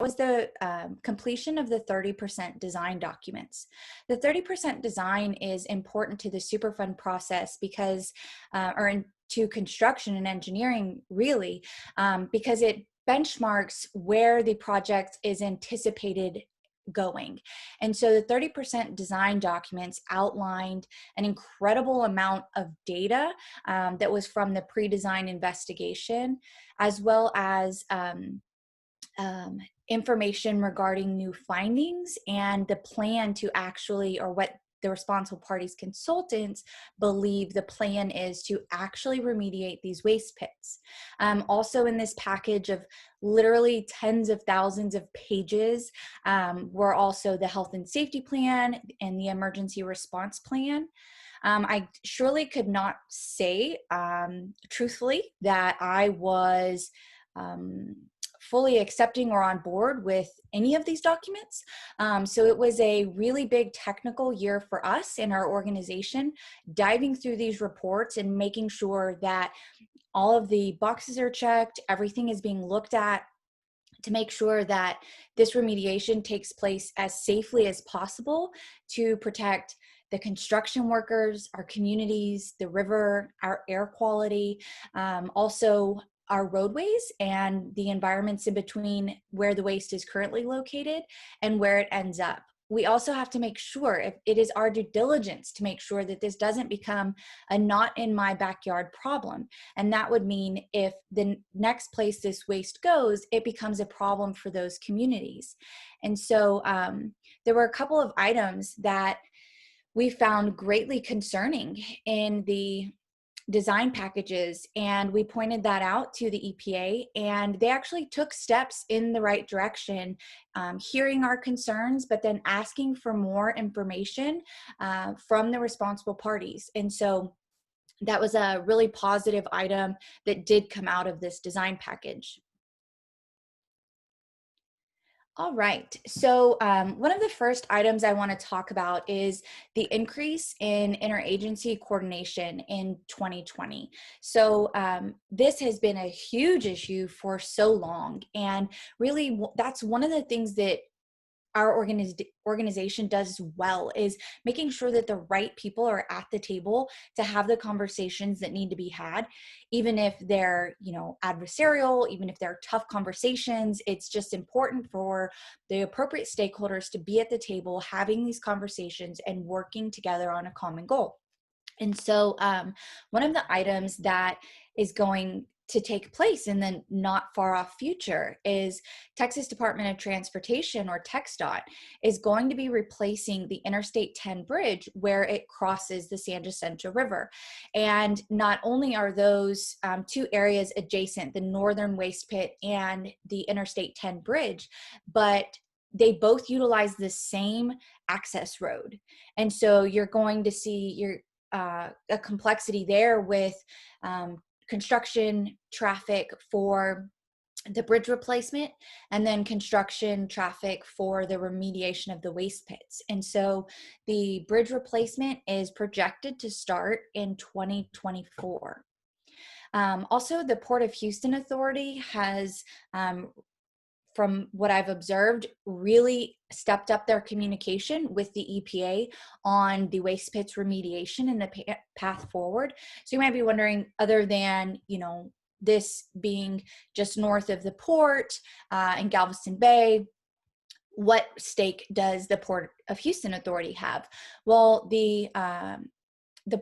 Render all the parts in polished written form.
was the completion of the 30% design documents. The 30% design is important to the Superfund process because, to construction and engineering really, because it benchmarks where the project is anticipated going. And so the 30% design documents outlined an incredible amount of data that was from the pre-design investigation, as well as information regarding new findings and the plan to actually, or what the responsible parties consultants believe the plan is to actually remediate these waste pits. Also in this package of literally tens of thousands of pages were also the health and safety plan and the emergency response plan. I surely could not say truthfully that I was fully accepting or on board with any of these documents. So it was a really big technical year for us in our organization, diving through these reports and making sure that all of the boxes are checked, everything is being looked at to make sure that this remediation takes place as safely as possible to protect the construction workers, our communities, the river, our air quality, also our roadways and the environments in between where the waste is currently located and where it ends up. We also have to make sure, if it is our due diligence to make sure that this doesn't become a not in my backyard problem. And that would mean if the next place this waste goes, it becomes a problem for those communities. And so there were a couple of items that we found greatly concerning in the design packages, and we pointed that out to the EPA, and they actually took steps in the right direction, hearing our concerns, but then asking for more information from the responsible parties. And so that was a really positive item that did come out of this design package. All right, so one of the first items I want to talk about is the increase in interagency coordination in 2020. So this has been a huge issue for so long, and really that's one of the things that our organization does well, is making sure that the right people are at the table to have the conversations that need to be had, even if they're, adversarial, even if they're tough conversations. It's just important for the appropriate stakeholders to be at the table, having these conversations and working together on a common goal. And so one of the items that is going to take place in the not far off future is Texas Department of Transportation, or TxDOT, is going to be replacing the Interstate 10 bridge where it crosses the San Jacinto River. And not only are those two areas adjacent, the northern waste pit and the Interstate 10 bridge, but they both utilize the same access road. And so you're going to see a complexity there with construction traffic for the bridge replacement, and then construction traffic for the remediation of the waste pits. And so the bridge replacement is projected to start in 2024. Also, the Port of Houston Authority has, from what I've observed, really stepped up their communication with the EPA on the waste pits remediation and the path forward. So you might be wondering, other than, this being just north of the port in Galveston Bay, what stake does the Port of Houston Authority have? Well, the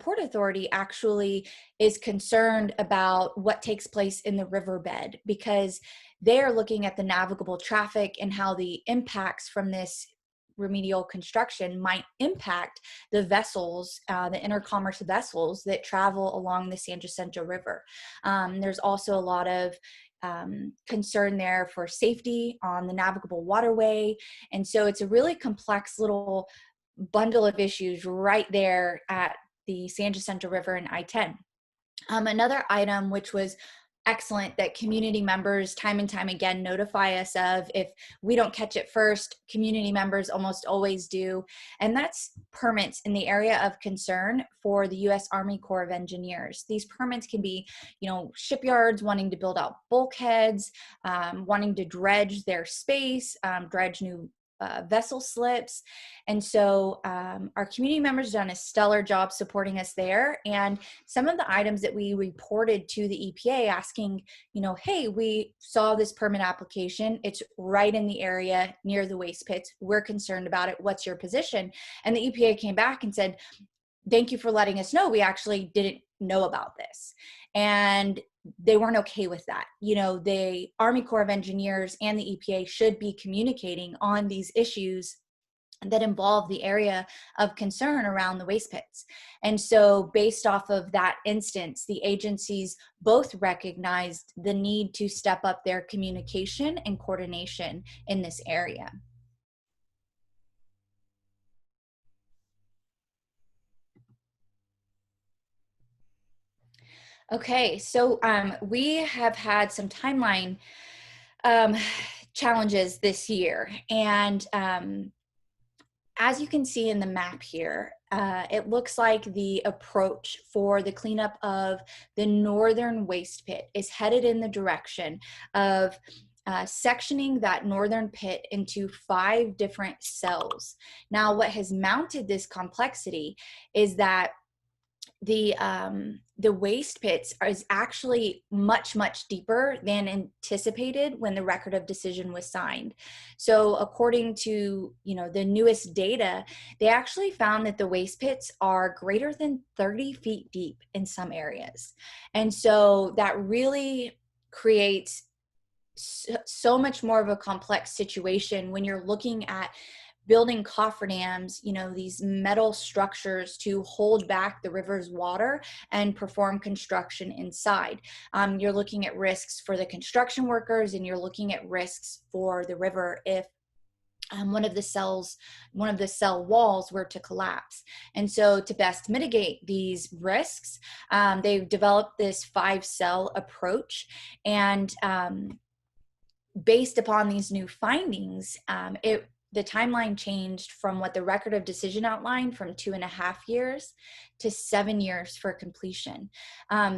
Port Authority actually is concerned about what takes place in the riverbed, because they're looking at the navigable traffic and how the impacts from this remedial construction might impact the vessels, the intercommerce vessels that travel along the San Jacinto River. There's also a lot of concern there for safety on the navigable waterway. And so it's a really complex little bundle of issues right there at the San Jacinto River and I-10. Another item which was excellent that community members time and time again notify us of. If we don't catch it first, community members almost always do. And that's permits in the area of concern for the U.S. Army Corps of Engineers. These permits can be, shipyards wanting to build out bulkheads, wanting to dredge their space, dredge new vessel slips. And so our community members done a stellar job supporting us there. And some of the items that we reported to the EPA asking, hey, we saw this permit application. It's right in the area near the waste pits. We're concerned about it. What's your position? And the EPA came back and said, thank you for letting us know. We actually didn't know about this. And they weren't okay with that. The Army Corps of Engineers and the EPA should be communicating on these issues that involve the area of concern around the waste pits. And so based off of that instance, the agencies both recognized the need to step up their communication and coordination in this area. Okay, so we have had some timeline challenges this year. And as you can see in the map here, it looks like the approach for the cleanup of the northern waste pit is headed in the direction of sectioning that northern pit into 5 different cells. Now, what has mounted this complexity is that the waste pits is actually much deeper than anticipated when the record of decision was signed. So according to the newest data, they actually found that the waste pits are greater than 30 feet deep in some areas. And so that really creates so much more of a complex situation when you're looking at building cofferdams, these metal structures to hold back the river's water and perform construction inside. You're looking at risks for the construction workers, and you're looking at risks for the river if one of the cell walls were to collapse. And so to best mitigate these risks, they've developed this 5-cell approach. And based upon these new findings, the timeline changed from what the record of decision outlined from 2.5 years to 7 years for completion.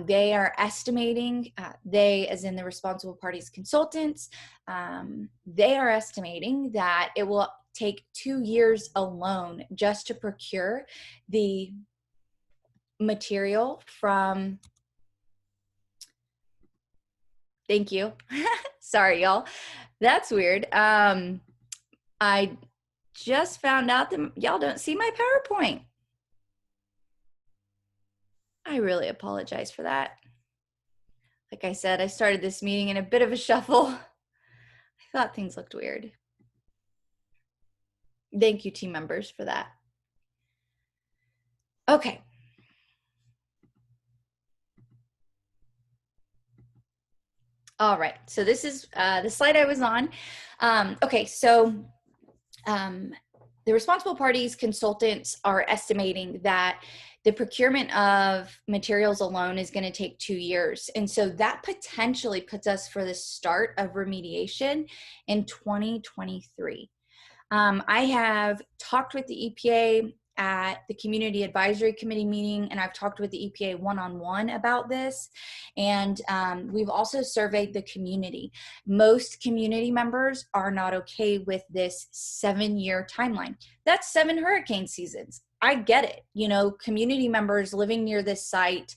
They are estimating, they as in the responsible parties consultants, they are estimating that it will take 2 years alone just to procure the material from, thank you, sorry y'all, that's weird. I just found out that y'all don't see my PowerPoint. I really apologize for that. Like I said, I started this meeting in a bit of a shuffle. I thought things looked weird. Thank you, team members, for that. Okay. All right, so this is the slide I was on. Okay, so the responsible parties consultants are estimating that the procurement of materials alone is going to take 2 years. And so that potentially puts us for the start of remediation in 2023. I have talked with the EPA at the Community Advisory Committee meeting, and I've talked with the EPA one-on-one about this. And we've also surveyed the community. Most community members are not okay with this 7-year timeline. That's 7 hurricane seasons. I get it. Community members living near this site,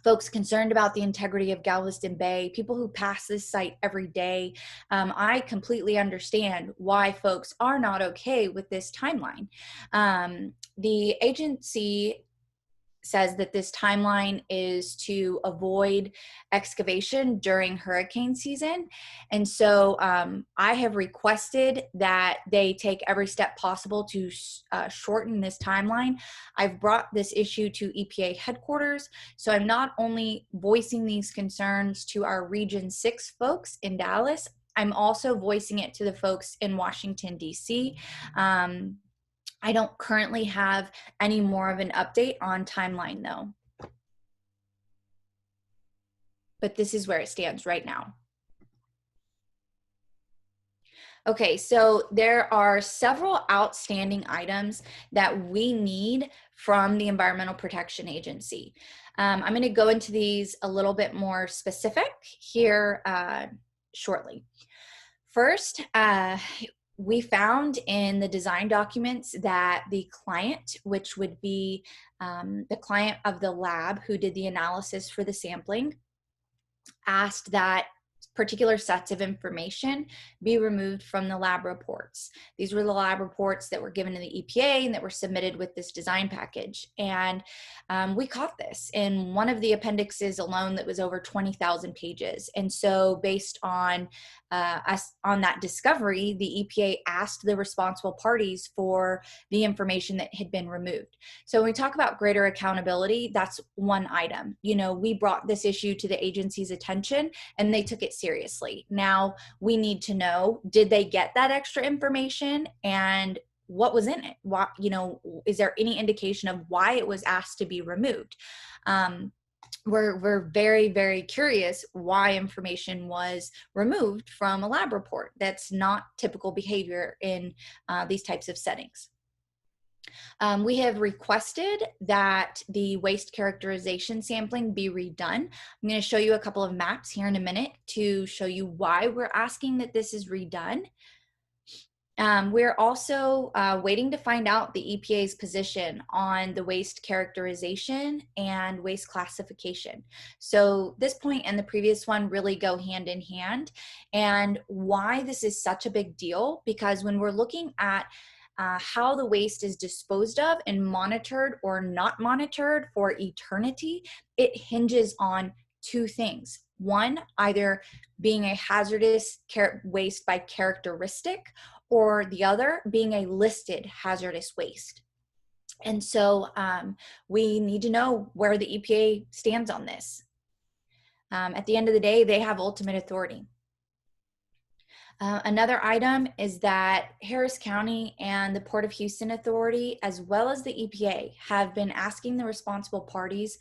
folks concerned about the integrity of Galveston Bay, people who pass this site every day. I completely understand why folks are not okay with this timeline. The agency says that this timeline is to avoid excavation during hurricane season. And so I have requested that they take every step possible to shorten this timeline. I've brought this issue to EPA headquarters. So I'm not only voicing these concerns to our Region 6 folks in Dallas, I'm also voicing it to the folks in Washington, D.C. I don't currently have any more of an update on timeline though. but this is where it stands right now. Okay, so there are several outstanding items that we need from the Environmental Protection Agency. I'm going to go into these a little bit more specific here shortly. First, we found in the design documents that the client, which would be the client of the lab who did the analysis for the sampling, asked that particular sets of information be removed from the lab reports. These were the lab reports that were given to the EPA and that were submitted with this design package. And we caught this in one of the appendixes alone that was over 20,000 pages. And so based on us on that discovery, the EPA asked the responsible parties for the information that had been removed. So when we talk about greater accountability, that's one item. You know, we brought this issue to the agency's attention and they took it seriously. Now we need to know, did they get that extra information and what was in it? What, you know, is there any indication of why it was asked to be removed? We're very, very curious why information was removed from a lab report. That's not typical behavior in these types of settings. We have requested that the waste characterization sampling be redone. I'm going to show you a couple of maps here in a minute to show you why we're asking that this is redone. We're also waiting to find out the EPA's position on the waste characterization and waste classification. So this point and the previous one really go hand in hand. And why this is such a big deal, because when we're looking at how the waste is disposed of and monitored or not monitored for eternity, it hinges on two things. One, either being a hazardous waste by characteristic, or the other being a listed hazardous waste. And so we need to know where the EPA stands on this. At the end of the day, they have ultimate authority. Another item is that Harris County and the Port of Houston Authority, as well as the EPA, have been asking the responsible parties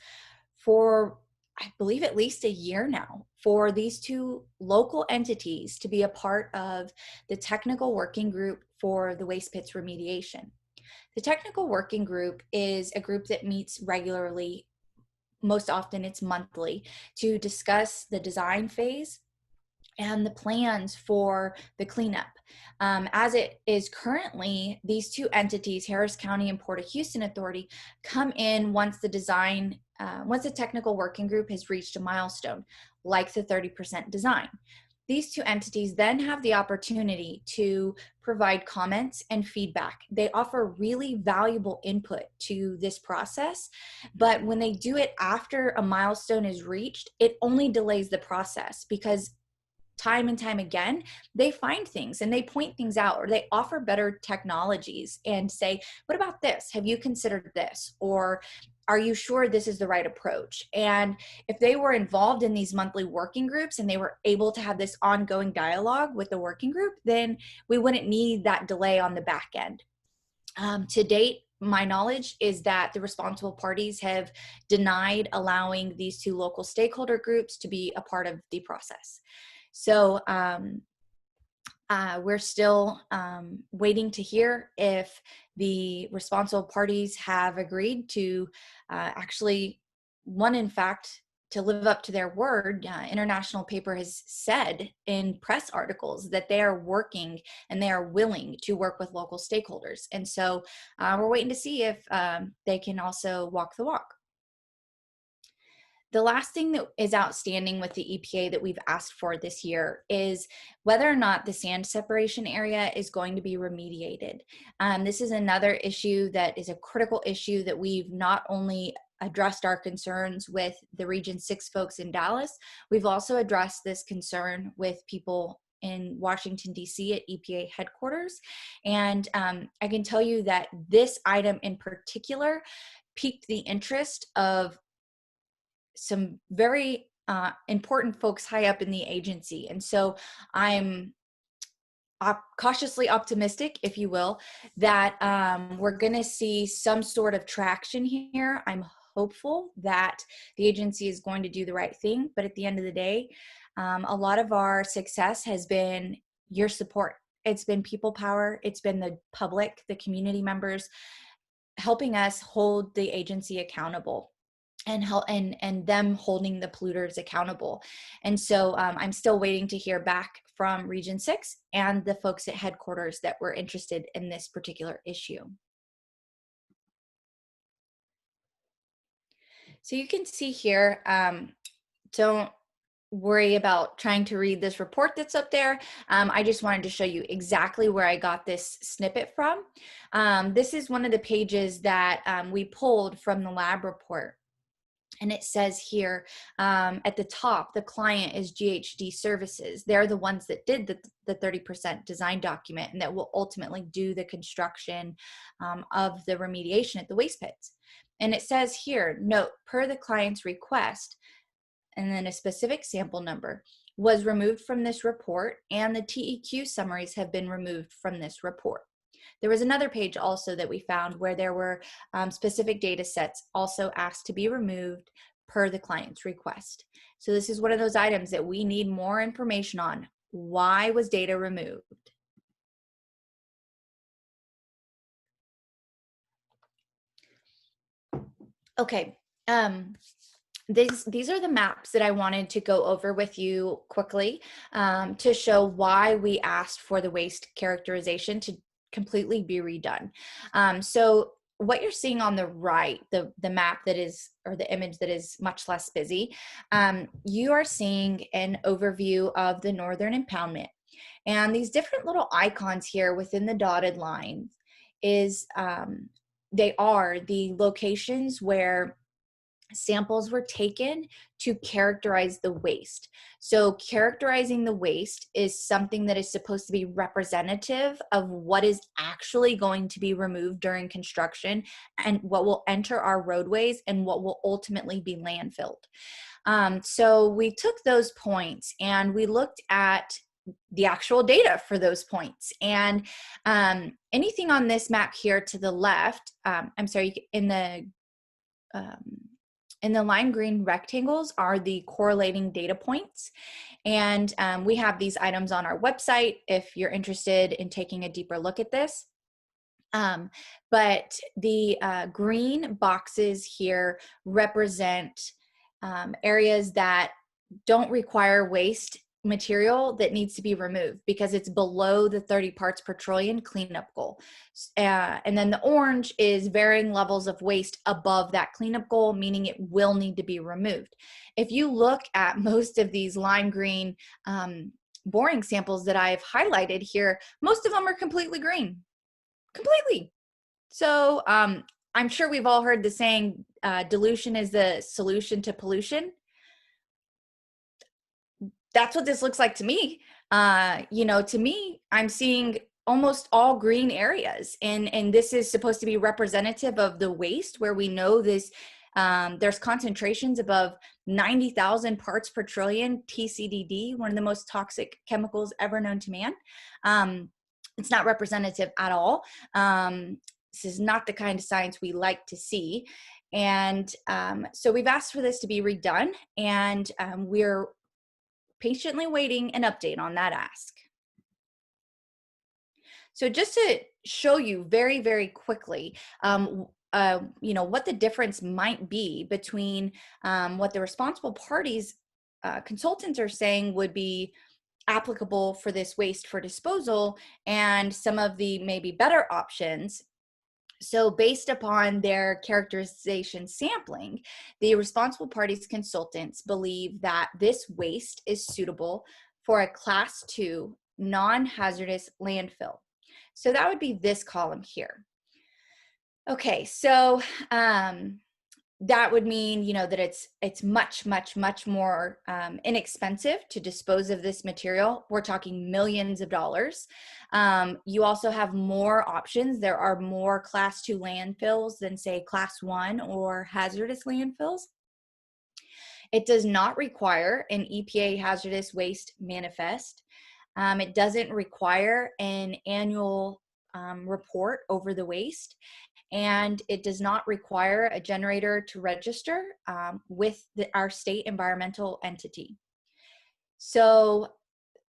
for, I believe, at least a year now, for these two local entities to be a part of the technical working group for the waste pits remediation. The technical working group is a group that meets regularly, most often it's monthly, to discuss the design phase and the plans for the cleanup. As it is currently, these two entities, Harris County and Port of Houston Authority, come in once the design, once the technical working group has reached a milestone, like the 30% design. These two entities then have the opportunity to provide comments and feedback. They offer really valuable input to this process, but when they do it after a milestone is reached, it only delays the process, because time and time again, they find things and they point things out, or they offer better technologies and say, what about this? Have you considered this? Or are you sure this is the right approach? And if they were involved in these monthly working groups and they were able to have this ongoing dialogue with the working group, then we wouldn't need that delay on the back end. To date, my knowledge is that the responsible parties have denied allowing these two local stakeholder groups to be a part of the process. So we're still waiting to hear if the responsible parties have agreed to actually, one, in fact, to live up to their word. International paper has said in press articles that they are working and they are willing to work with local stakeholders. And so we're waiting to see if they can also walk the walk. The last thing that is outstanding with the EPA that we've asked for this year is whether or not the sand separation area is going to be remediated. This is another issue that is a critical issue that we've not only addressed our concerns with the Region 6 folks in Dallas, we've also addressed this concern with people in Washington, D.C. at EPA headquarters. And I can tell you that this item in particular piqued the interest of some very important folks high up in the agency. And so I'm cautiously optimistic, if you will, that we're going to see some sort of traction here. I'm hopeful that the agency is going to do the right thing. But at the end of the day, a lot of our success has been your support. It's been people power. It's been the public, the community members helping us hold the agency accountable and help and them holding the polluters accountable. And so I'm still waiting to hear back from Region 6 and the folks at headquarters that were interested in this particular issue. So you can see here, don't worry about trying to read this report that's up there. I just wanted to show you exactly where I got this snippet from. This is one of the pages that we pulled from the lab report. And it says here at the top, the client is GHD Services. They're the ones that did the 30% design document and that will ultimately do the construction of the remediation at the waste pits. And it says here, note, per the client's request, and then a specific sample number was removed from this report, and the TEQ summaries have been removed from this report. There was another page also that we found where there were specific data sets also asked to be removed per the client's request. So this is one of those items that we need more information on. Why was data removed? Okay. These are the maps that I wanted to go over with you quickly to show why we asked for the waste characterization to completely be redone. So what you're seeing on the right, the map that is, or the image that is much less busy, you are seeing an overview of the northern impoundment. And these different little icons here within the dotted lines is, they are the locations where samples were taken to characterize the waste. So characterizing the waste is something that is supposed to be representative of what is actually going to be removed during construction and what will enter our roadways and what will ultimately be landfilled. So we took those points and we looked at the actual data for those points. And anything on this map here to the left, in the lime green rectangles are the correlating data points. And we have these items on our website if you're interested in taking a deeper look at this. But the green boxes here represent areas that don't require waste material that needs to be removed because it's below the 30 parts per trillion cleanup goal. And then the orange is varying levels of waste above that cleanup goal, meaning it will need to be removed. If you look at most of these lime green boring samples that I've highlighted here, most of them are completely green, completely. So I'm sure we've all heard the saying, dilution is the solution to pollution. That's what this looks like to me. To me, I'm seeing almost all green areas, and this is supposed to be representative of the waste where we know this. There's concentrations above 90,000 parts per trillion TCDD, one of the most toxic chemicals ever known to man. It's not representative at all. This is not the kind of science we like to see. And so we've asked for this to be redone, and we're patiently waiting an update on that ask. So just to show you very, very quickly, what the difference might be between what the responsible parties consultants are saying would be applicable for this waste for disposal and some of the maybe better options. So based upon their characterization sampling, the responsible parties consultants believe that this waste is suitable for a class 2 non-hazardous landfill. So that would be this column here. Okay, so that would mean, that it's much, much, much more inexpensive to dispose of this material. We're talking millions of dollars. You also have more options. There are more class 2 landfills than say class 1 or hazardous landfills. It does not require an EPA hazardous waste manifest. It doesn't require an annual report over the waste. and it does not require a generator to register with our state environmental entity. So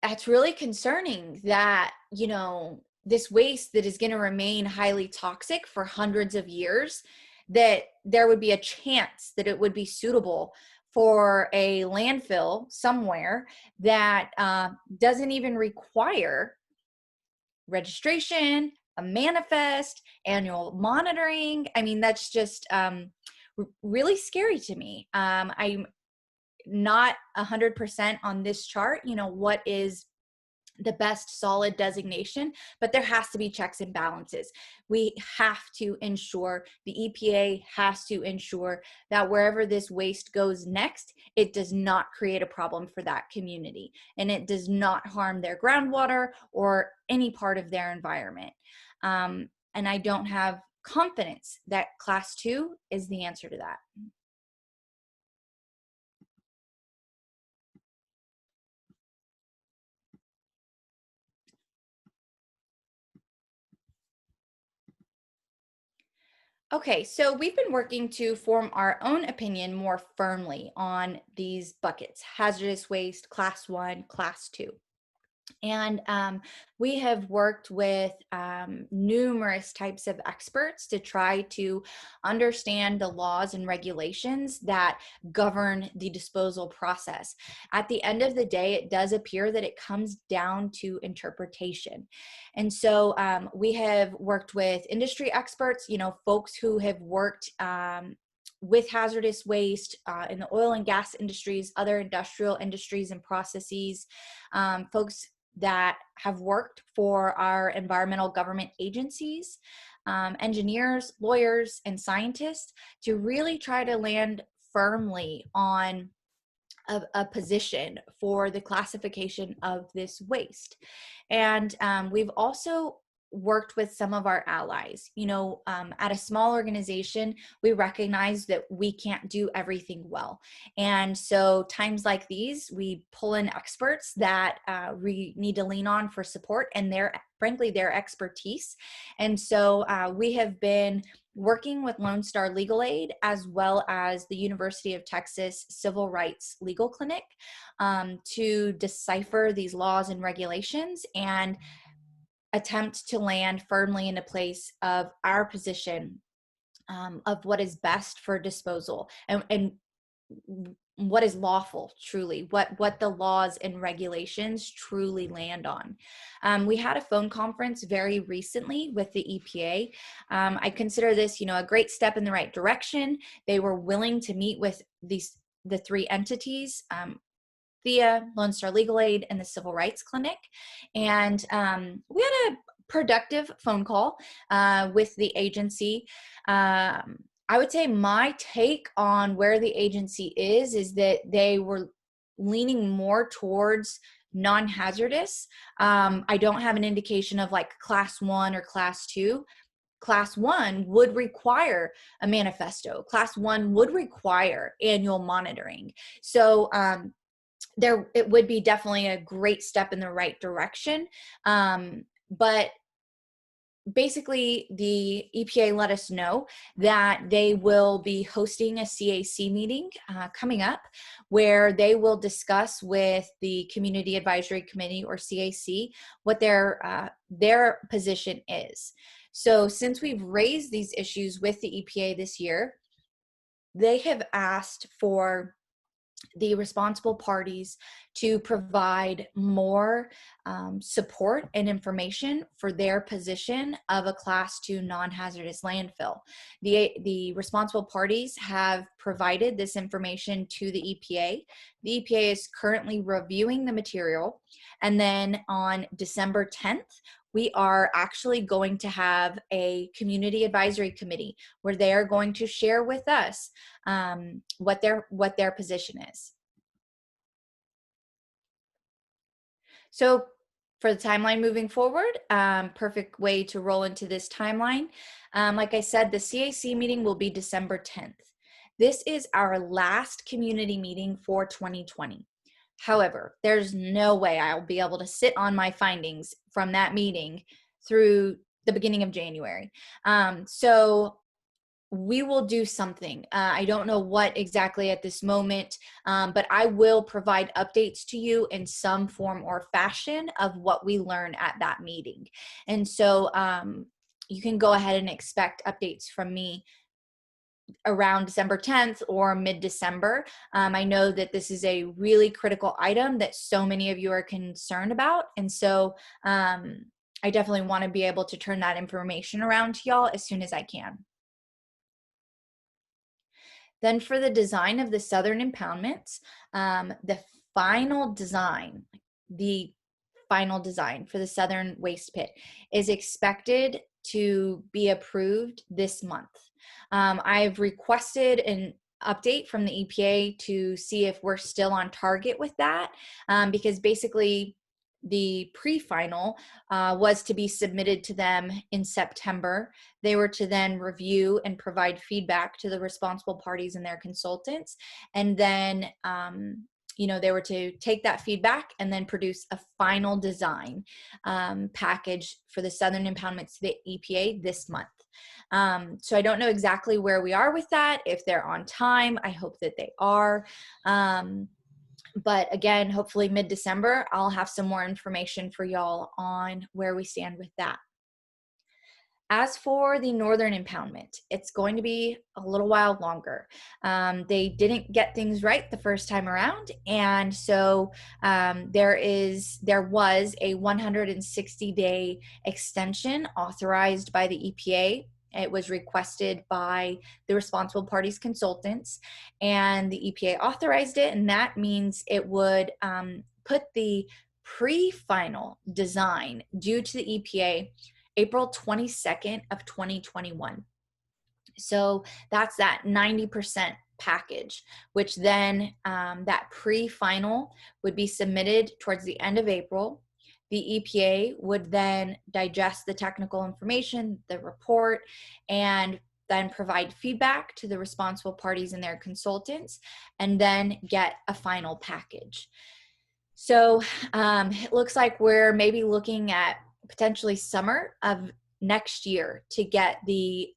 that's really concerning that, you know, this waste that is going to remain highly toxic for hundreds of years, that there would be a chance that it would be suitable for a landfill somewhere that doesn't even require registration, a manifest, annual monitoring. I mean, that's just really scary to me. I'm not 100% on this chart, you know, what is the best solid designation, but there has to be checks and balances. We have to ensure, the EPA has to ensure that wherever this waste goes next, it does not create a problem for that community, and it does not harm their groundwater or any part of their environment. And I don't have confidence that Class 2 is the answer to that. Okay, so we've been working to form our own opinion more firmly on these buckets: hazardous waste, class 1, class 2. And we have worked with numerous types of experts to try to understand the laws and regulations that govern the disposal process. At the end of the day, it does appear that it comes down to interpretation. And so we have worked with industry experts, you know, folks who have worked with hazardous waste in the oil and gas industries, other industrial industries and processes, folks that have worked for our environmental government agencies, engineers, lawyers, and scientists, to really try to land firmly on a position for the classification of this waste. And we've also worked with some of our allies. You know, at a small organization, we recognize that we can't do everything well. And so times like these, we pull in experts that we need to lean on for support and frankly, their expertise. And so we have been working with Lone Star Legal Aid as well as the University of Texas Civil Rights Legal Clinic to decipher these laws and regulations and attempt to land firmly in a place of our position of what is best for disposal and what is lawful, truly, what the laws and regulations truly land on. We had a phone conference very recently with the EPA. I consider this, you know, a great step in the right direction. They were willing to meet with the three entities, Thea, Lone Star Legal Aid, and the Civil Rights Clinic. And we had a productive phone call with the agency. I would say my take on where the agency is that they were leaning more towards non-hazardous. I don't have an indication of like class 1 or class 2. Class 1 would require a manifesto. Class 1 would require annual monitoring. So it would be definitely a great step in the right direction. But basically, the EPA let us know that they will be hosting a CAC meeting coming up, where they will discuss with the Community Advisory Committee, or CAC, what their position is. So since we've raised these issues with the EPA this year, they have asked for the responsible parties to provide more support and information for their position of a class 2 non-hazardous landfill. The responsible parties have provided this information to the EPA. The EPA is currently reviewing the material, and then on December 10th, we are actually going to have a community advisory committee where they are going to share with us what their position is. So for the timeline moving forward, perfect way to roll into this timeline. Like I said, the CAC meeting will be December 10th. This is our last community meeting for 2020. However, there's no way I'll be able to sit on my findings from that meeting through the beginning of January. So we will do something. I don't know what exactly at this moment, but I will provide updates to you in some form or fashion of what we learn at that meeting. And so you can go ahead and expect updates from me around December 10th or mid-December. I know that this is a really critical item that so many of you are concerned about. And so I definitely want to be able to turn that information around to y'all as soon as I can. Then for the design of the southern impoundments, the final design for the southern waste pit is expected to be approved this month. I've requested an update from the EPA to see if we're still on target with that, because basically the pre-final was to be submitted to them in September. They were to then review and provide feedback to the responsible parties and their consultants. And then, they were to take that feedback and then produce a final design package for the southern impoundments to the EPA this month. So I don't know exactly where we are with that, if they're on time. I hope that they are. But again, hopefully mid-December, I'll have some more information for y'all on where we stand with that. As for the northern impoundment, it's going to be a little while longer. They didn't get things right the first time around, and so there was a 160-day extension authorized by the EPA. It was requested by the responsible parties consultants, and the EPA authorized it, and that means it would put the pre-final design due to the EPA April 22nd of 2021. So that's that 90% package, which then that pre-final would be submitted towards the end of April. The EPA would then digest the technical information, the report, and then provide feedback to the responsible parties and their consultants, and then get a final package. So it looks like we're maybe looking at potentially summer of next year to get the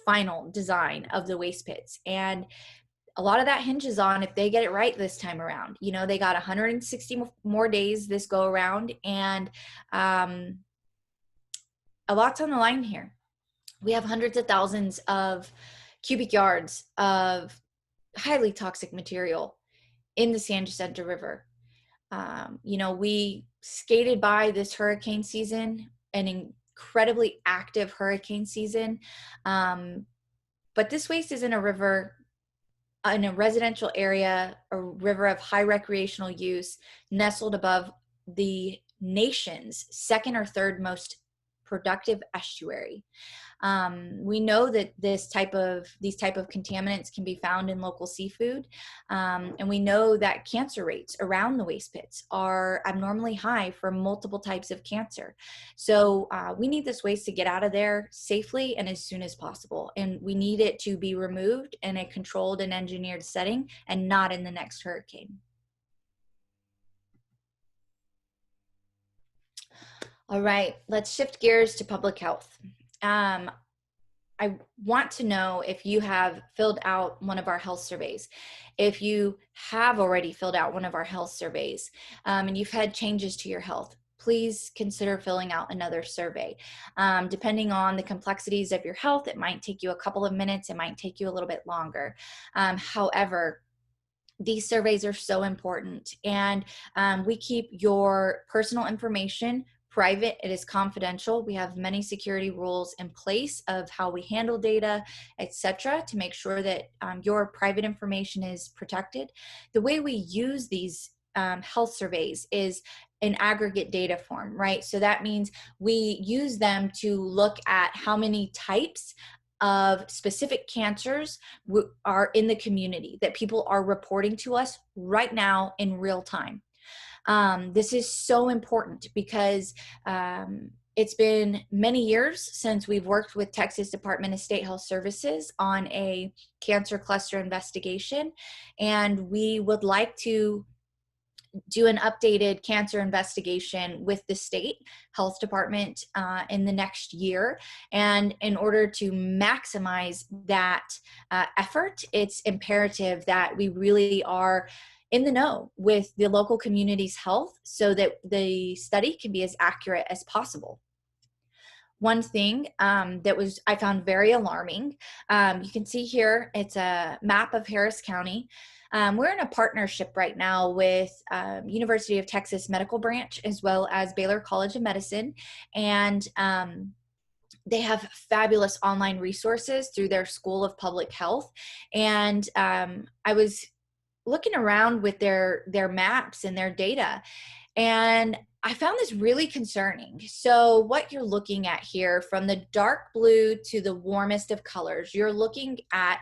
final design of the waste pits. And a lot of that hinges on if they get it right this time around. They got 160 more days this go around, and a lot's on the line here. We have hundreds of thousands of cubic yards of highly toxic material in the San Jacinto River. We skated by this hurricane season, an incredibly active hurricane season. But this waste is in a river, in a residential area, a river of high recreational use, nestled above the nation's second or third most productive estuary. We know that these type of contaminants can be found in local seafood, and we know that cancer rates around the waste pits are abnormally high for multiple types of cancer. So we need this waste to get out of there safely and as soon as possible, and we need it to be removed in a controlled and engineered setting and not in the next hurricane. All right, let's shift gears to public health. I want to know if you have filled out one of our health surveys. If you have already filled out one of our health surveys and you've had changes to your health, please consider filling out another survey. Depending on the complexities of your health, it might take you a couple of minutes, it might take you a little bit longer. However, these surveys are so important, and we keep your personal information private. It is confidential. We have many security rules in place of how we handle data, etc., to make sure that your private information is protected. The way we use these health surveys is in aggregate data form, right? So that means we use them to look at how many types of specific cancers are in the community that people are reporting to us right now in real time. This is so important because it's been many years since we've worked with Texas Department of State Health Services on a cancer cluster investigation, and we would like to do an updated cancer investigation with the state health department in the next year. And in order to maximize that effort, it's imperative that we really are in the know with the local community's health so that the study can be as accurate as possible. One thing that I found very alarming, you can see here, it's a map of Harris County. We're in a partnership right now with University of Texas Medical Branch as well as Baylor College of Medicine. And they have fabulous online resources through their School of Public Health. And I was looking around with their maps and their data, and I found this really concerning. So what you're looking at here, from the dark blue to the warmest of colors, you're looking at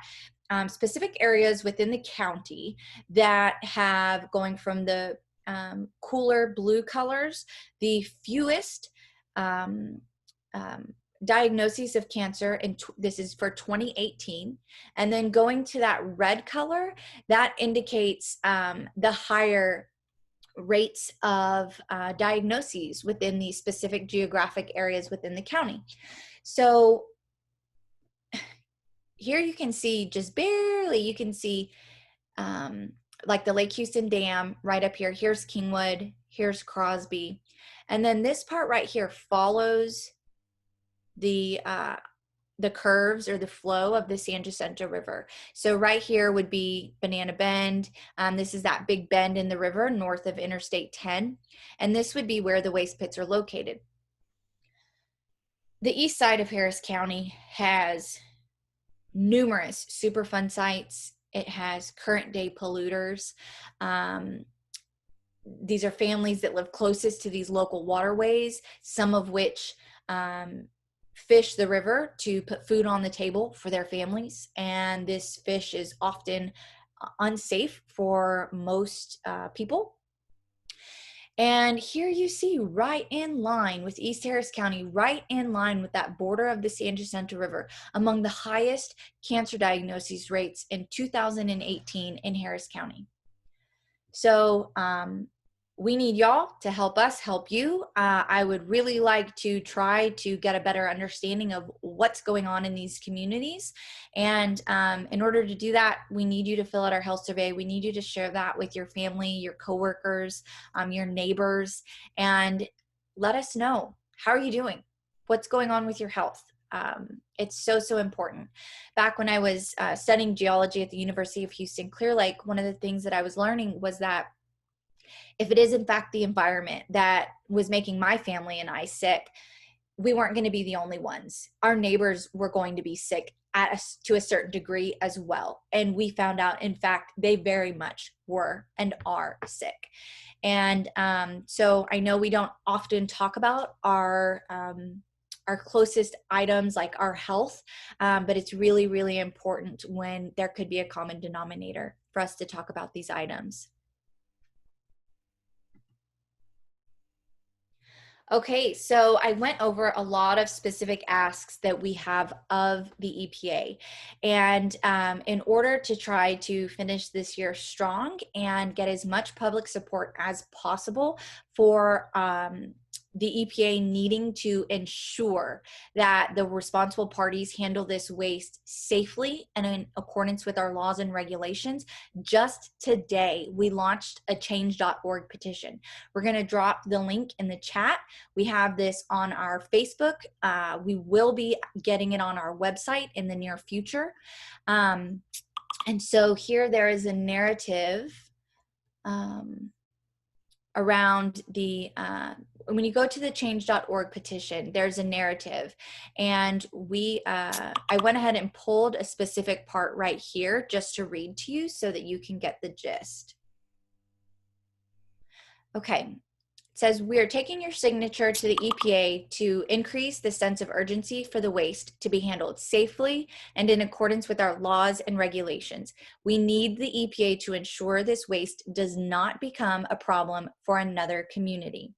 specific areas within the county that have, going from the cooler blue colors, the fewest diagnoses of cancer, and this is for 2018, and then going to that red color, that indicates the higher rates of diagnoses within these specific geographic areas within the county. So here you can see, just barely, you can see like the Lake Houston Dam right up here. Here's Kingwood, here's Crosby. And then this part right here follows the curves or the flow of the San Jacinto River. So right here would be Banana Bend. This is that big bend in the river north of Interstate 10. And this would be where the waste pits are located. The east side of Harris County has numerous Superfund sites. It has current day polluters. These are families that live closest to these local waterways, some of which fish the river to put food on the table for their families. And this fish is often unsafe for most people. And here you see, right in line with East Harris County, right in line with that border of the San Jacinto River, among the highest cancer diagnosis rates in 2018 in Harris County. So we need y'all to help us help you. I would really like to try to get a better understanding of what's going on in these communities. And in order to do that, we need you to fill out our health survey. We need you to share that with your family, your coworkers, your neighbors, and let us know, how are you doing? What's going on with your health? It's so important. Back when I was studying geology at the University of Houston Clear Lake, one of the things that I was learning was that if it is in fact the environment that was making my family and I sick, we weren't going to be the only ones. Our neighbors were going to be sick to a certain degree as well. And we found out, in fact, they very much were and are sick. And so I know we don't often talk about our closest items like our health, but it's really important when there could be a common denominator for us to talk about these items. Okay, so I went over a lot of specific asks that we have of the EPA. And in order to try to finish this year strong and get as much public support as possible for the EPA needing to ensure that the responsible parties handle this waste safely and in accordance with our laws and regulations, just today we launched a change.org petition. We're going to drop the link in the chat. We have this on our Facebook. We will be getting it on our website in the near future. And so here there is a narrative around the when you go to the change.org petition, there's a narrative, and I went ahead and pulled a specific part right here just to read to you so that you can get the gist. Okay. It says, we are taking your signature to the EPA to increase the sense of urgency for the waste to be handled safely and in accordance with our laws and regulations. We need the EPA to ensure this waste does not become a problem for another community.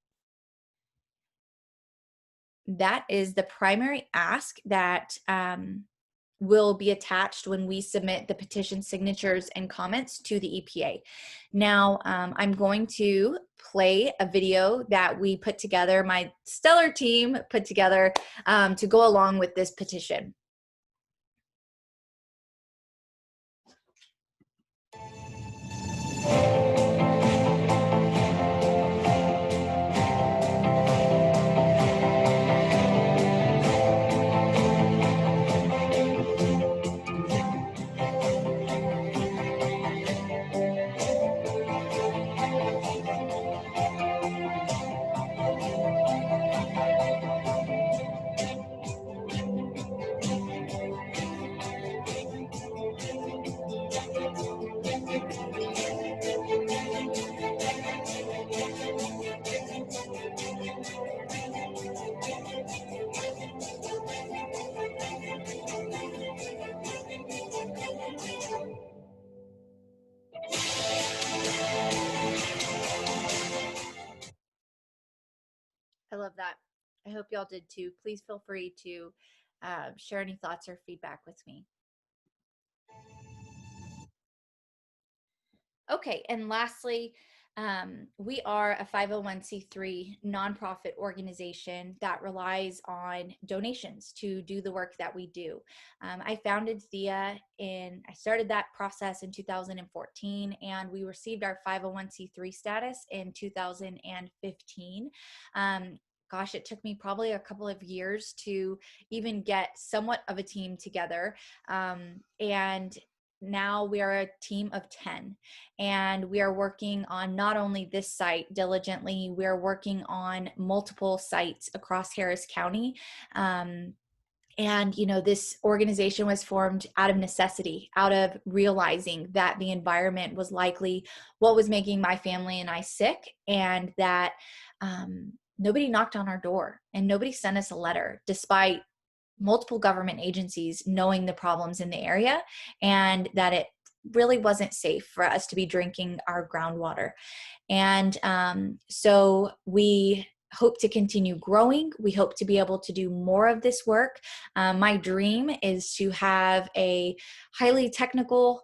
That is the primary ask that will be attached when we submit the petition signatures and comments to the EPA. Now, I'm going to play a video that we put together, my stellar team put together to go along with this petition. I love that. I hope y'all did too. Please feel free to share any thoughts or feedback with me. Okay, and lastly, we are a 501c3 nonprofit organization that relies on donations to do the work that we do. I founded Thea I started that process in 2014, and we received our 501c3 status in 2015. Gosh, it took me probably a couple of years to even get somewhat of a team together. And now we are a team of 10, and we are working on not only this site diligently, we are working on multiple sites across Harris County. And, you know, this organization was formed out of necessity, out of realizing that the environment was likely what was making my family and I sick, and that nobody knocked on our door and nobody sent us a letter, despite multiple government agencies knowing the problems in the area and that it really wasn't safe for us to be drinking our groundwater. And so we hope to continue growing. We hope to be able to do more of this work. My dream is to have a highly technical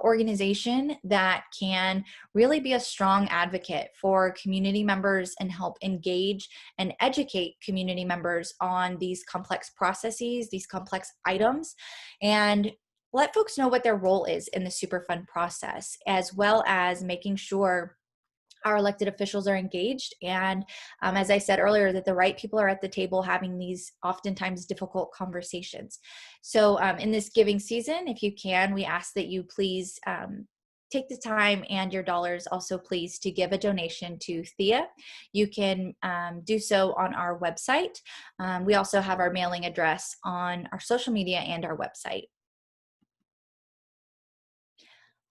organization that can really be a strong advocate for community members and help engage and educate community members on these complex processes, these complex items, and let folks know what their role is in the Superfund process, as well as making sure our elected officials are engaged. And as I said earlier, that the right people are at the table having these oftentimes difficult conversations. So in this giving season, if you can, we ask that you please take the time and your dollars also please to give a donation to Thea. You can do so on our website. We also have our mailing address on our social media and our website.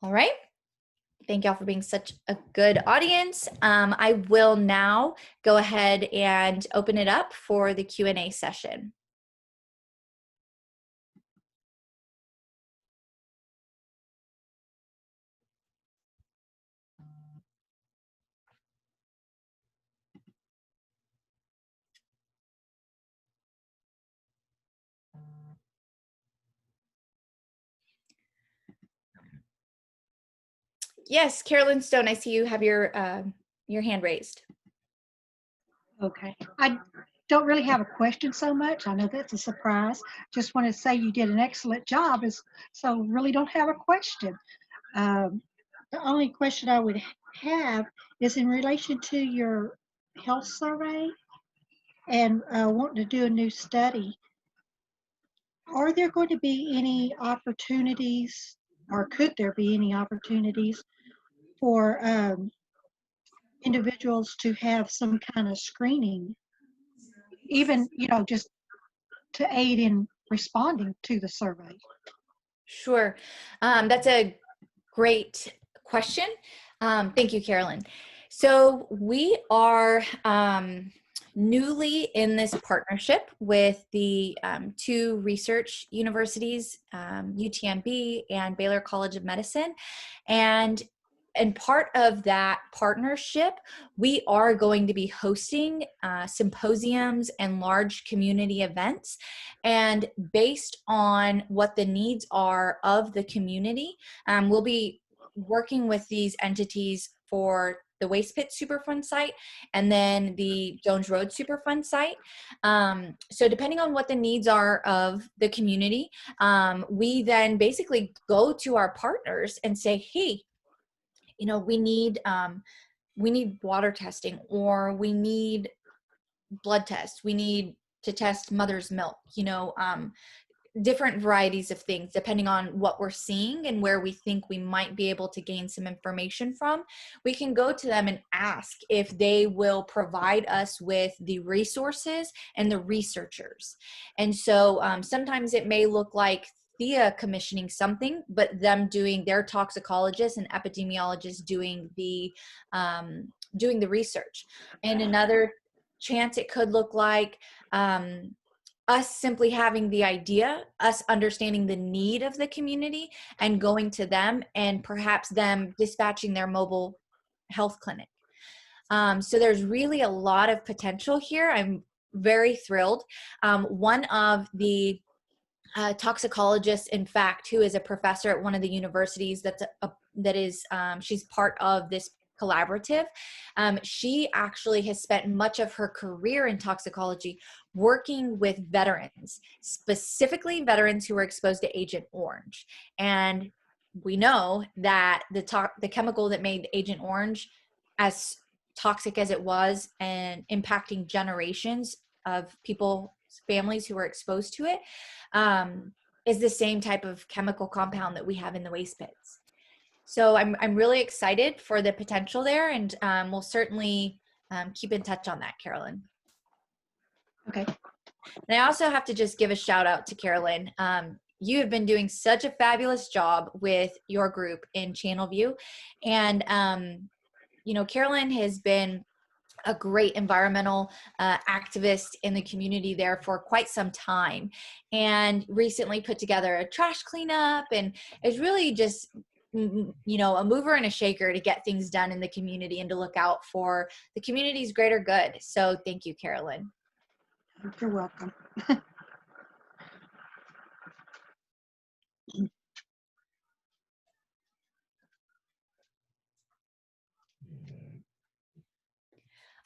All right. Thank y'all for being such a good audience. I will now go ahead and open it up for the Q&A session. Yes, Carolyn Stone, I see you have your hand raised. Okay. I don't really have a question so much. I know that's a surprise. Just want to say you did an excellent job, so really don't have a question. The only question I would have is in relation to your health survey and wanting to do a new study. Are there going to be any opportunities, or could there be any opportunities for individuals to have some kind of screening, even, just to aid in responding to the survey? Sure. That's a great question. Thank you, Carolyn. So we are newly in this partnership with the two research universities, UTMB and Baylor College of Medicine. And and part of that partnership, we are going to be hosting symposiums and large community events. And based on what the needs are of the community, we'll be working with these entities for the Waste Pit Superfund site and then the Jones Road Superfund site. So depending on what the needs are of the community, we then basically go to our partners and say, hey, you know, we need water testing, or we need blood tests. We need to test mother's milk, you know, different varieties of things depending on what we're seeing and where we think we might be able to gain some information from. We can go to them and ask if they will provide us with the resources and the researchers. And so sometimes it may look like Thea commissioning something, but them doing, their toxicologists and epidemiologists doing the research. And another chance it could look like us simply having the idea, us understanding the need of the community and going to them, and perhaps them dispatching their mobile health clinic. So there's really a lot of potential here. I'm very thrilled. One of the toxicologists, in fact, who is a professor at one of the universities she's part of this collaborative. She actually has spent much of her career in toxicology working with veterans, specifically veterans who were exposed to Agent Orange. And we know that the chemical that made Agent Orange as toxic as it was and impacting generations of people, families who were exposed to it, is the same type of chemical compound that we have in the waste pits. So I'm really excited for the potential there, and we'll certainly keep in touch on that, Carolyn. Okay. And I also have to just give a shout out to Carolyn. You have been doing such a fabulous job with your group in Channelview. And, you know, Carolyn has been a great environmental activist in the community there for quite some time, and recently put together a trash cleanup, and is really just, you know, a mover and a shaker to get things done in the community and to look out for the community's greater good. So thank you, Carolyn. You're welcome.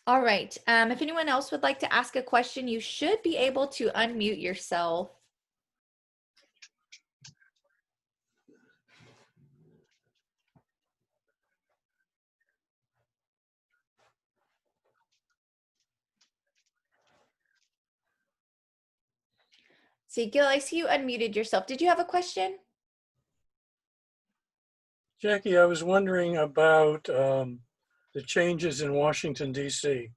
All right. If anyone else would like to ask a question, you should be able to unmute yourself. See, Gil, I see you unmuted yourself. Did you have a question? Jackie, I was wondering about the changes in Washington, D.C.,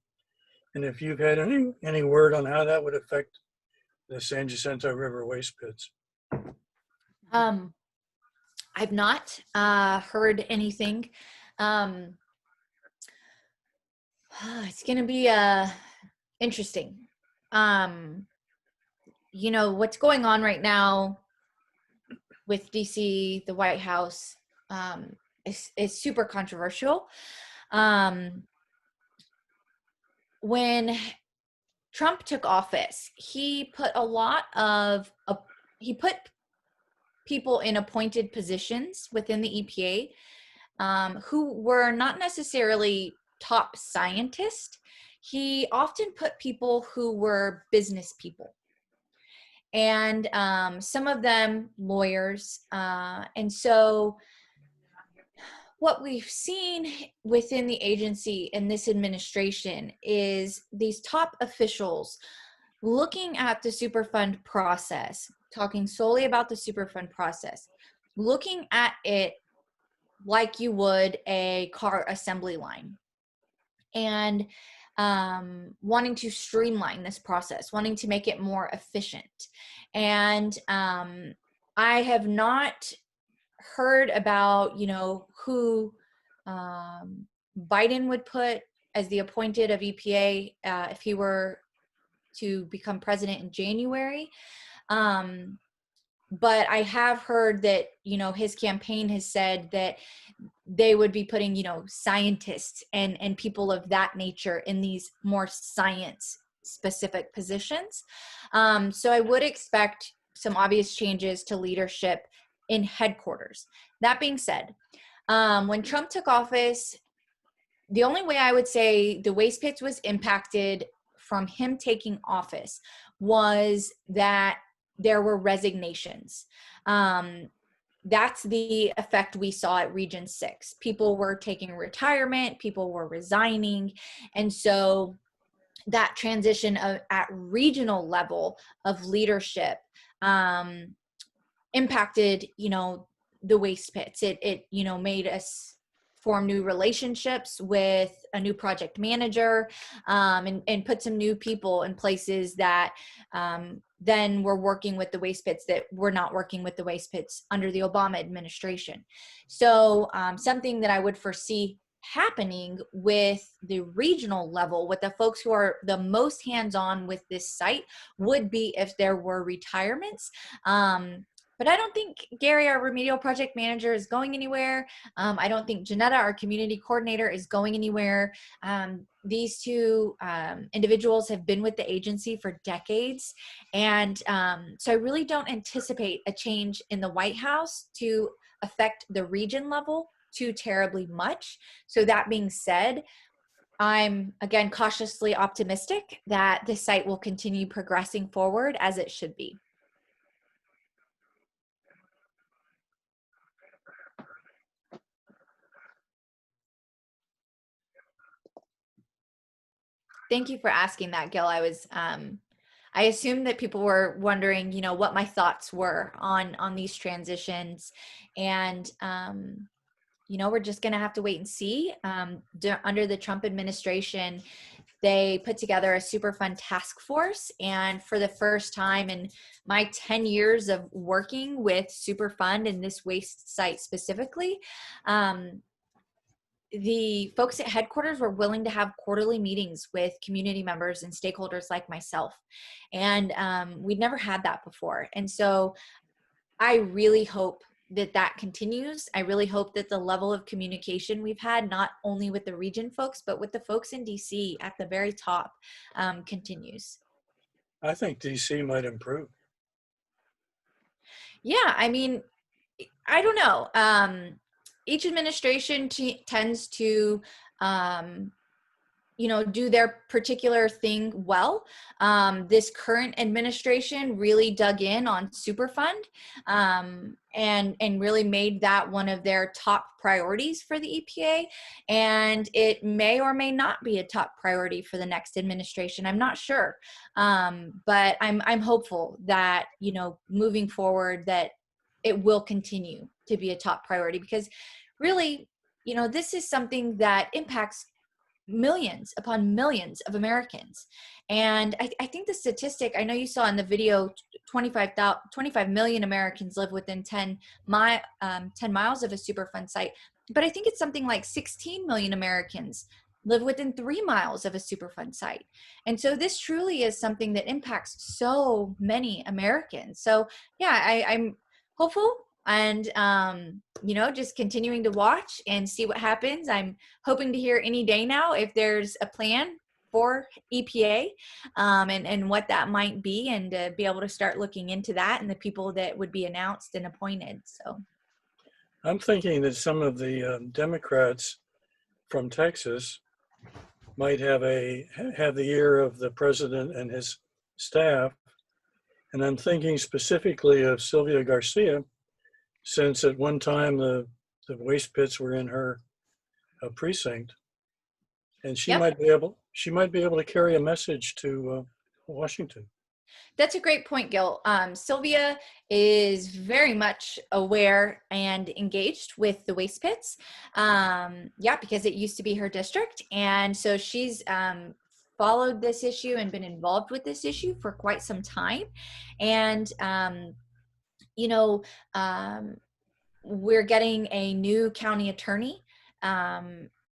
and if you've had any word on how that would affect the San Jacinto River waste pits. I've not heard anything. It's going to be interesting. You know, what's going on right now with DC, the White House, is super controversial. When Trump took office, he put people in appointed positions within the EPA who were not necessarily top scientists. He often put people who were business people, and some of them lawyers. And so what we've seen within the agency and this administration is these top officials looking at the Superfund process, talking solely about the Superfund process, looking at it like you would a car assembly line, and wanting to streamline this process, wanting to make it more efficient. And I have not heard about, you know, who Biden would put as the appointed of EPA if he were to become president in January. But I have heard that, you know, his campaign has said that they would be putting, scientists and people of that nature in these more science specific positions. So I would expect some obvious changes to leadership in headquarters. That being said, when Trump took office, the only way I would say the waste pits was impacted from him taking office was that there were resignations. That's the effect we saw at Region 6. People were taking retirement, people were resigning. And so that transition at regional level of leadership impacted, the waste pits. It made us form new relationships with a new project manager, and put some new people in places that then were working with the waste pits that were not working with the waste pits under the Obama administration. So something that I would foresee happening with the regional level, with the folks who are the most hands-on with this site, would be if there were retirements. But I don't think Gary, our remedial project manager, is going anywhere. I don't think Janetta, our community coordinator, is going anywhere. These two individuals have been with the agency for decades. And so I really don't anticipate a change in the White House to affect the region level too terribly much. So that being said, I'm, again, cautiously optimistic that the site will continue progressing forward as it should be. Thank you for asking that, Gil. I assumed that people were wondering, what my thoughts were on these transitions, and we're just going to have to wait and see. Under the Trump administration, they put together a Superfund task force, and for the first time in my 10 years of working with Superfund and this waste site specifically, the folks at headquarters were willing to have quarterly meetings with community members and stakeholders like myself. And we'd never had that before. And so I really hope that that continues. I really hope that the level of communication we've had, not only with the region folks, but with the folks in DC at the very top, continues. I think DC might improve. Yeah, I mean, I don't know. Each administration tends to, do their particular thing well. This current administration really dug in on Superfund, and really made that one of their top priorities for the EPA. And it may or may not be a top priority for the next administration. I'm not sure, but I'm hopeful that moving forward that it will continue to be a top priority, because really, this is something that impacts millions upon millions of Americans. And I think the statistic, I know you saw in the video, 25 million Americans live within 10 miles of a Superfund site. But I think it's something like 16 million Americans live within 3 miles of a Superfund site. And so this truly is something that impacts so many Americans. So yeah, I'm hopeful, and just continuing to watch and see what happens. I'm hoping to hear any day now if there's a plan for EPA, and what that might be, and to be able to start looking into that and the people that would be announced and appointed. So I'm thinking that some of the Democrats from Texas might have the ear of the president and his staff. And I'm thinking specifically of Sylvia Garcia, since at one time the waste pits were in her precinct, and she Yep. might be able to carry a message to Washington. That's a great point, Gil. Sylvia is very much aware and engaged with the waste pits. Because it used to be her district. And so she's followed this issue and been involved with this issue for quite some time. And, we're getting a new county attorney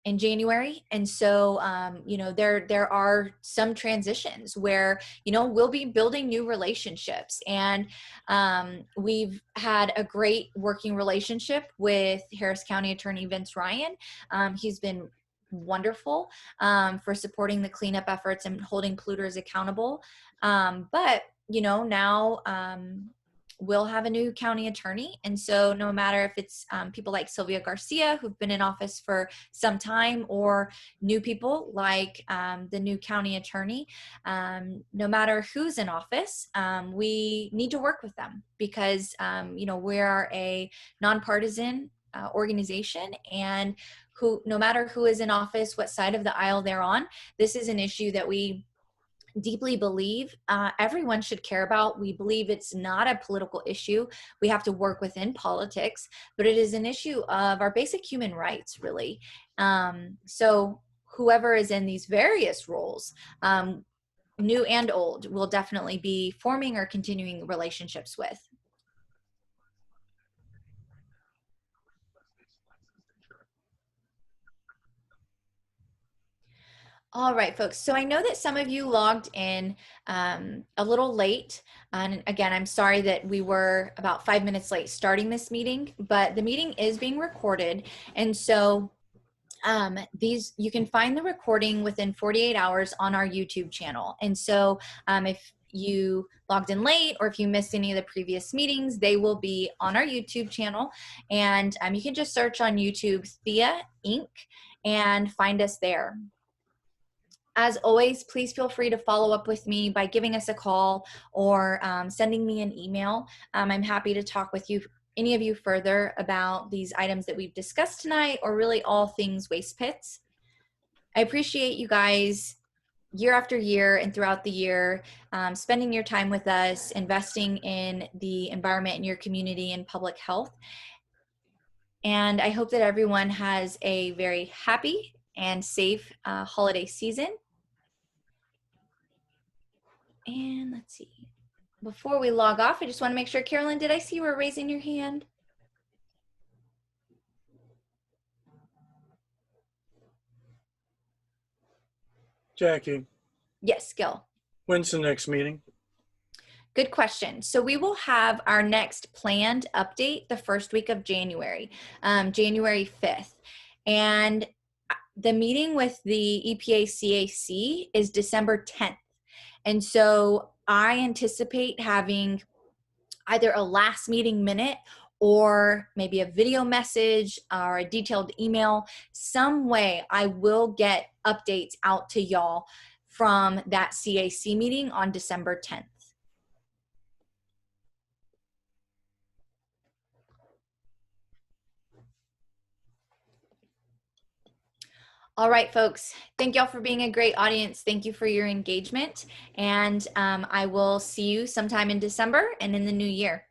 in January. And so, you know, there are some transitions where, you know, we'll be building new relationships. And we've had a great working relationship with Harris County Attorney Vince Ryan. He's been wonderful for supporting the cleanup efforts and holding polluters accountable. But, you know, now we'll have a new county attorney. And so no matter if it's people like Sylvia Garcia, who've been in office for some time, or new people like the new county attorney, no matter who's in office, we need to work with them because, you know, we are a nonpartisan organization, and no matter who is in office, what side of the aisle they're on, this is an issue that we deeply believe everyone should care about. We believe it's not a political issue. We have to work within politics, but it is an issue of our basic human rights, really. So whoever is in these various roles, new and old, will definitely be forming or continuing relationships with. All right, folks. So I know that some of you logged in a little late. And again, I'm sorry that we were about 5 minutes late starting this meeting, but the meeting is being recorded. And so you can find the recording within 48 hours on our YouTube channel. And so if you logged in late or if you missed any of the previous meetings, they will be on our YouTube channel. And you can just search on YouTube Thea Inc. and find us there. As always, please feel free to follow up with me by giving us a call or sending me an email. I'm happy to talk with you, any of you, further about these items that we've discussed tonight, or really all things waste pits. I appreciate you guys year after year and throughout the year spending your time with us, investing in the environment in your community and public health. And I hope that everyone has a very happy and safe holiday season. And let's see, before we log off, I just want to make sure, Carolyn, did I see you were raising your hand? Jackie. Yes, Gil. When's the next meeting? Good question. So we will have our next planned update the first week of January, January 5th. And the meeting with the EPA CAC is December 10th. And so I anticipate having either a last meeting minute or maybe a video message or a detailed email. Some way I will get updates out to y'all from that CAC meeting on December 10th. All right, folks, thank y'all for being a great audience. Thank you for your engagement. And I will see you sometime in December and in the new year.